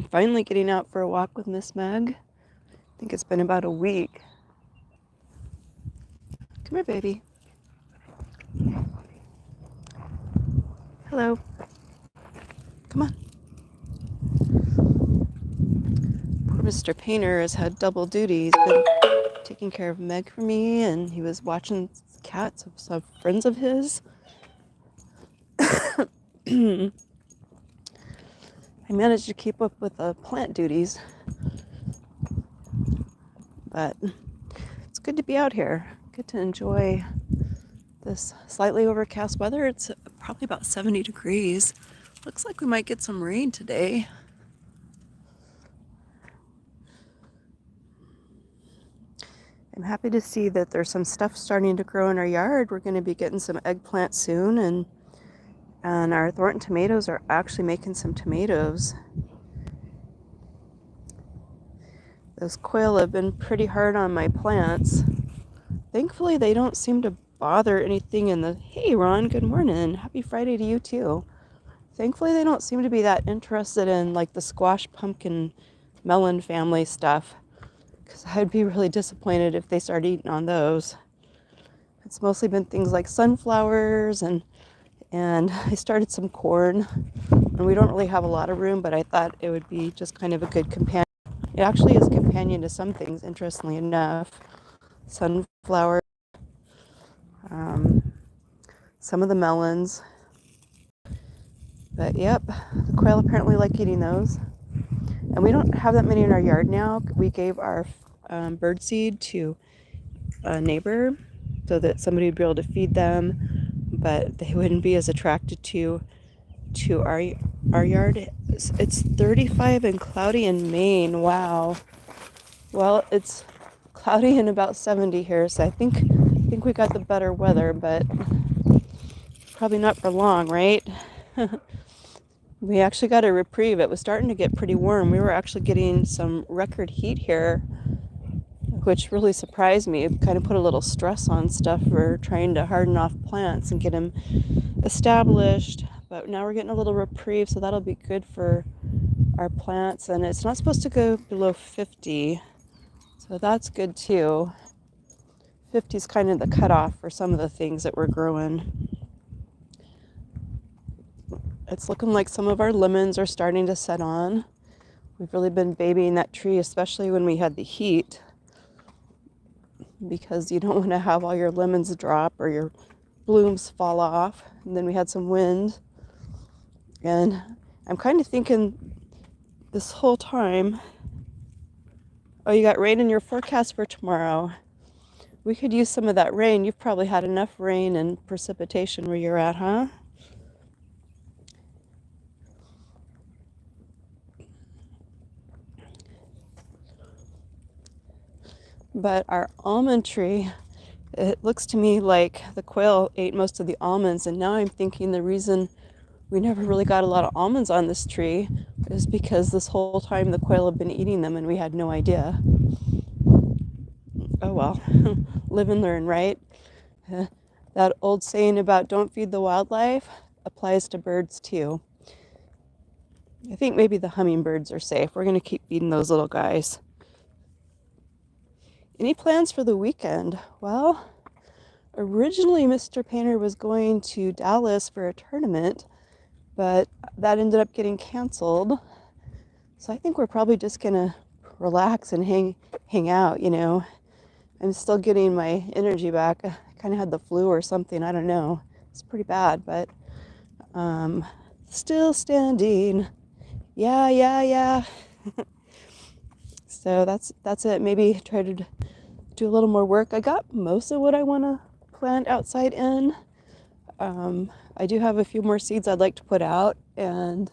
Finally getting out for a walk with Miss Meg. I think it's been about a week. Come here, baby. Hello. Come on. Poor Mr. Painter has had double duty. He's been taking care of Meg for me, and he was watching cats of some friends of his. I managed to keep up with the plant duties, but it's good to be out here. Good to enjoy this slightly overcast weather. It's probably about 70 degrees. Looks like we might get some rain today. I'm happy to see that there's some stuff starting to grow in our yard. We're going to be getting some eggplant soon, and our Thornton tomatoes are actually making some tomatoes. Those quail have been pretty hard on my plants. Thankfully, they don't seem to bother anything in the... Hey, Ron, good morning. Happy Friday to you, too. Thankfully, they don't seem to be that interested in, like, the squash, pumpkin, melon family stuff, because I'd be really disappointed if they started eating on those. It's mostly been things like sunflowers, and I started some corn, and we don't really have a lot of room, but I thought it would be just kind of a good companion. It actually is a companion to some things, interestingly enough. Sunflower, some of the melons. But yep, the quail apparently like eating those. And we don't have that many in our yard now. We gave our bird seed to a neighbor so that somebody would be able to feed them, but they wouldn't be as attracted to our yard. It's 35 and cloudy in Maine. Wow. Well, it's cloudy and about 70 here, so I think we got the better weather, but probably not for long, right? We actually got a reprieve. It was starting to get pretty warm. We were actually getting some record heat here, which really surprised me. It kind of put a little stress on stuff for trying to harden off plants and get them established. But now we're getting a little reprieve, so that'll be good for our plants. And it's not supposed to go below 50, so that's good too. 50 is kind of the cutoff for some of the things that we're growing. It's looking like some of our lemons are starting to set on. We've really been babying that tree, especially when we had the heat, because you don't want to have all your lemons drop or your blooms fall off. And then we had some wind. And I'm kind of thinking this whole time, oh, you got rain in your forecast for tomorrow. We could use some of that rain. You've probably had enough rain and precipitation where you're at, huh? But our almond tree, it looks to me like the quail ate most of the almonds, and now I'm thinking the reason we never really got a lot of almonds on this tree is because this whole time the quail have been eating them and we had no idea. Oh well, live and learn, right? That old saying about don't feed the wildlife applies to birds too. I think maybe the hummingbirds are safe. We're going to keep feeding those little guys. Any plans for the weekend? Well, originally Mr. Painter was going to Dallas for a tournament, but that ended up getting canceled. So I think we're probably just going to relax and hang out, you know. I'm still getting my energy back. I kind of had the flu or something. I don't know. It's pretty bad, but still standing. Yeah. So that's it. Maybe try to do a little more work. I got most of what I want to plant outside in. I do have a few more seeds I'd like to put out, and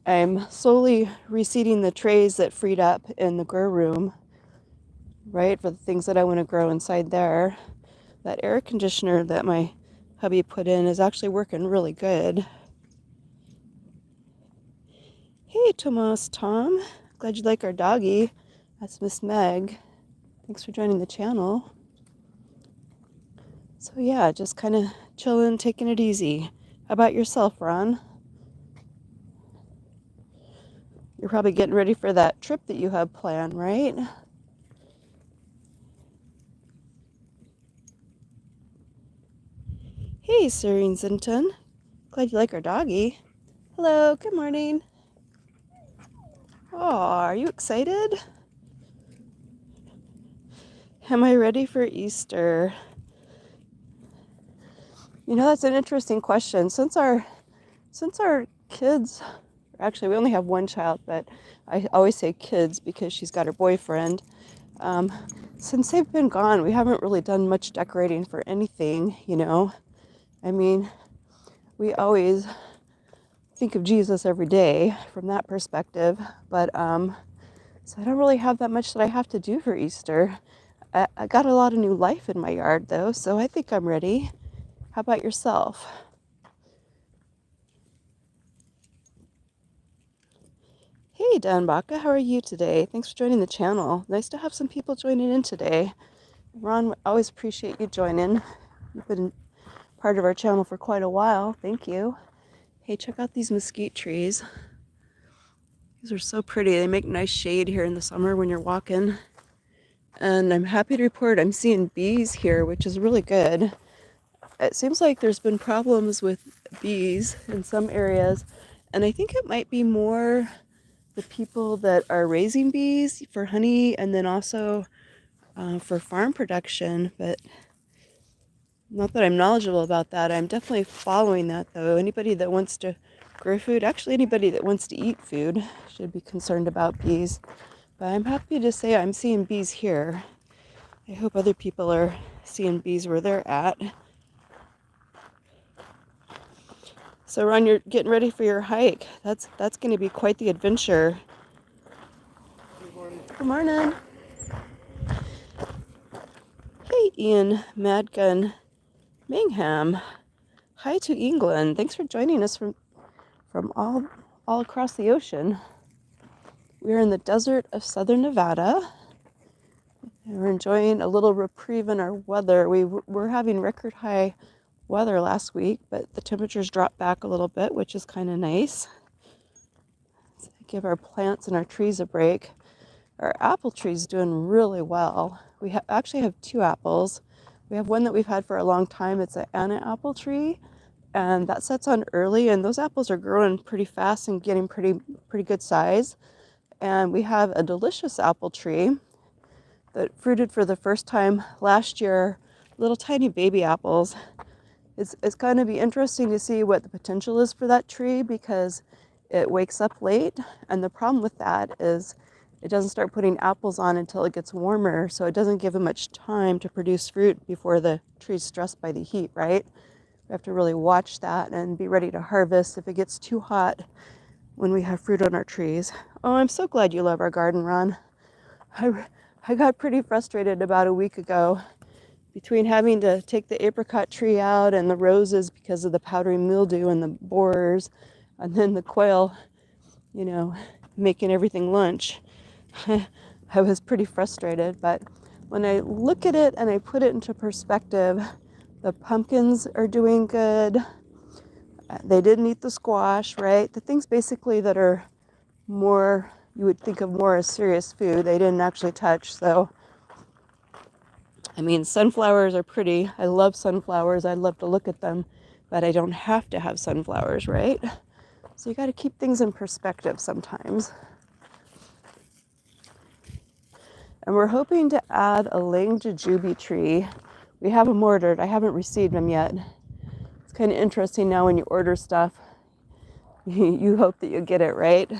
I'm slowly reseeding the trays that freed up in the grow room, right, for the things that I want to grow inside there. That air conditioner that my hubby put in is actually working really good. Hey, Tomas, Tom. Glad you like our doggy. That's Miss Meg. Thanks for joining the channel. So yeah, just kind of chilling, taking it easy. How about yourself, Ron? You're probably getting ready for that trip that you have planned, right? Hey, Serene Zinton. Glad you like our doggy. Hello, good morning. Oh, are you excited? Am I ready for Easter? You know, that's an interesting question. Since our kids, actually we only have one child, but I always say kids because she's got her boyfriend. Um, since they've been gone, we haven't really done much decorating for anything, you know. I mean, we always think of Jesus every day from that perspective, but so I don't really have that much that I have to do for Easter. I got a lot of new life in my yard though, so I think I'm ready. How about yourself? Hey, Dan Baca, how are you today? Thanks for joining the channel. Nice to have some people joining in today. Ron, always appreciate you joining. You've been part of our channel for quite a while. Thank you. Hey, check out these mesquite trees. These are so pretty. They make nice shade here in the summer when you're walking. And I'm happy to report I'm seeing bees here, which is really good. It seems like there's been problems with bees in some areas, and I think it might be more the people that are raising bees for honey and then also for farm production, but not that I'm knowledgeable about that. I'm definitely following that though. Anybody that wants to grow food, actually anybody that wants to eat food should be concerned about bees. But I'm happy to say I'm seeing bees here. I hope other people are seeing bees where they're at. So Ron, you're getting ready for your hike. That's going to be quite the adventure. Good morning. Good morning. Hey, Ian Madgun Mingham. Hi to England. Thanks for joining us from all across the ocean. We're in the desert of southern Nevada. And we're enjoying a little reprieve in our weather. We were having record high weather last week, but the temperatures dropped back a little bit, which is kind of nice. So give our plants and our trees a break. Our apple tree's doing really well. We actually have two apples. We have one that we've had for a long time. It's an Anna apple tree, and that sets on early, and those apples are growing pretty fast and getting pretty good size. And we have a delicious apple tree that fruited for the first time last year, little tiny baby apples. It's going to be interesting to see what the potential is for that tree because it wakes up late, and the problem with that is it doesn't start putting apples on until it gets warmer, so it doesn't give it much time to produce fruit before the tree's stressed by the heat, right? We have to really watch that and be ready to harvest if it gets too hot when we have fruit on our trees. Oh, I'm so glad you love our garden, Ron. I got pretty frustrated about a week ago between having to take the apricot tree out and the roses because of the powdery mildew and the borers, and then the quail, you know, making everything lunch. I was pretty frustrated, but when I look at it and I put it into perspective, the pumpkins are doing good. They didn't eat the squash, right? The things basically that are more, you would think of more as serious food, they didn't actually touch. So, I mean, sunflowers are pretty. I love sunflowers. I love to look at them, but I don't have to have sunflowers, right? So you got to keep things in perspective sometimes. And we're hoping to add a Lang jujube tree. We have them ordered. I haven't received them yet. It's kind of interesting now when you order stuff. You hope that you get it, right?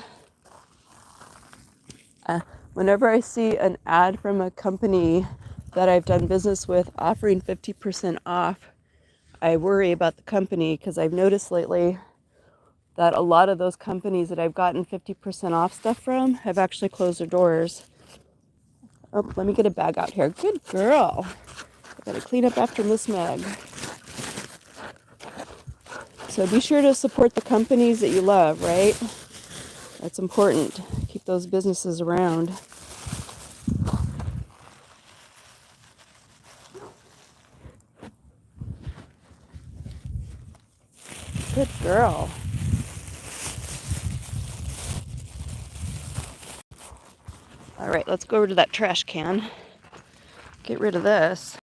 Whenever I see an ad from a company that I've done business with offering 50% off, I worry about the company because I've noticed lately that a lot of those companies that I've gotten 50% off stuff from have actually closed their doors. Oh, let me get a bag out here. Good girl. I gotta clean up after Miss Meg. So be sure to support the companies that you love, right? That's important. Keep those businesses around. Good girl. All right, let's go over to that trash can. Get rid of this.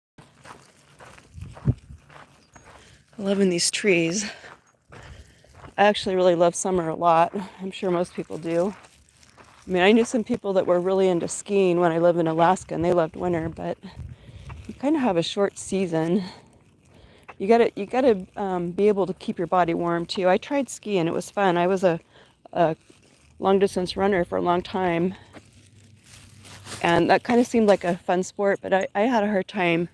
Loving these trees. I actually really love summer a lot. I'm sure most people do. I mean, I knew some people that were really into skiing when I lived in Alaska and they loved winter, but you kind of have a short season. You gotta be able to keep your body warm too. I tried skiing, it was fun. I was a long distance runner for a long time, and that kind of seemed like a fun sport, but I had a hard time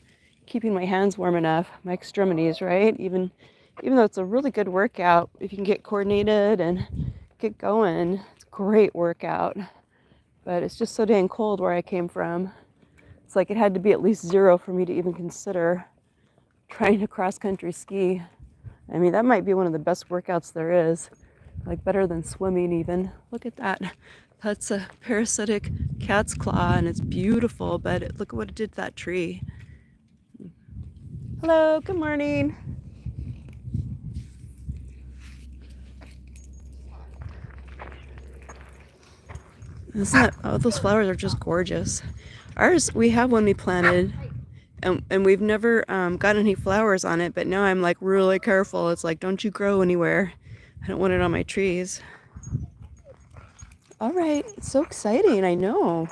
keeping my hands warm enough, my extremities, right? Even though it's a really good workout, if you can get coordinated and get going, it's a great workout. But it's just so dang cold where I came from. It's like it had to be at least 0 for me to even consider trying to cross country ski. I mean, that might be one of the best workouts there is, like better than swimming even. Look at that. That's a parasitic cat's claw and it's beautiful, but look at what it did to that tree. Hello, good morning. Isn't that, oh, those flowers are just gorgeous. Ours, we have one we planted and we've never got any flowers on it, but now I'm like really careful. It's like, don't you grow anywhere. I don't want it on my trees. All right, it's so exciting, I know.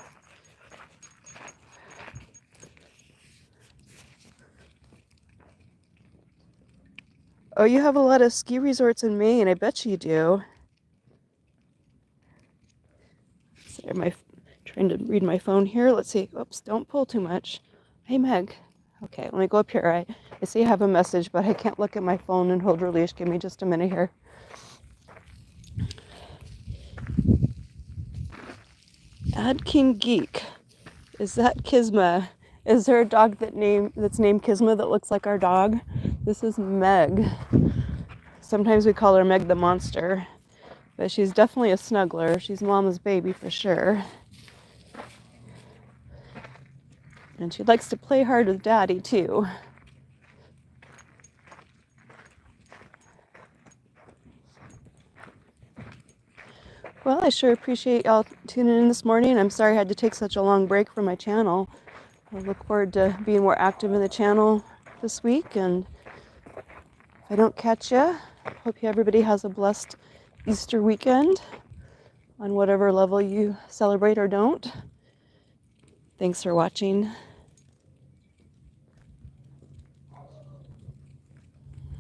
Oh, you have a lot of ski resorts in Maine, I bet you do. Sorry, am I trying to read my phone here? Let's see. Oops, don't pull too much. Hey, Meg. Okay, let me go up here. I see I have a message, but I can't look at my phone and hold release. Give me just a minute here. Ad King Geek. Is that Kisma? Is there a dog that's named Kisma that looks like our dog? This is Meg. Sometimes we call her Meg the Monster, but she's definitely a snuggler. She's Mama's baby for sure. And she likes to play hard with Daddy too. Well, I sure appreciate y'all tuning in this morning. I'm sorry I had to take such a long break from my channel. I look forward to being more active in the channel this week. And if I don't catch you, hope everybody has a blessed Easter weekend on whatever level you celebrate or don't. Thanks for watching.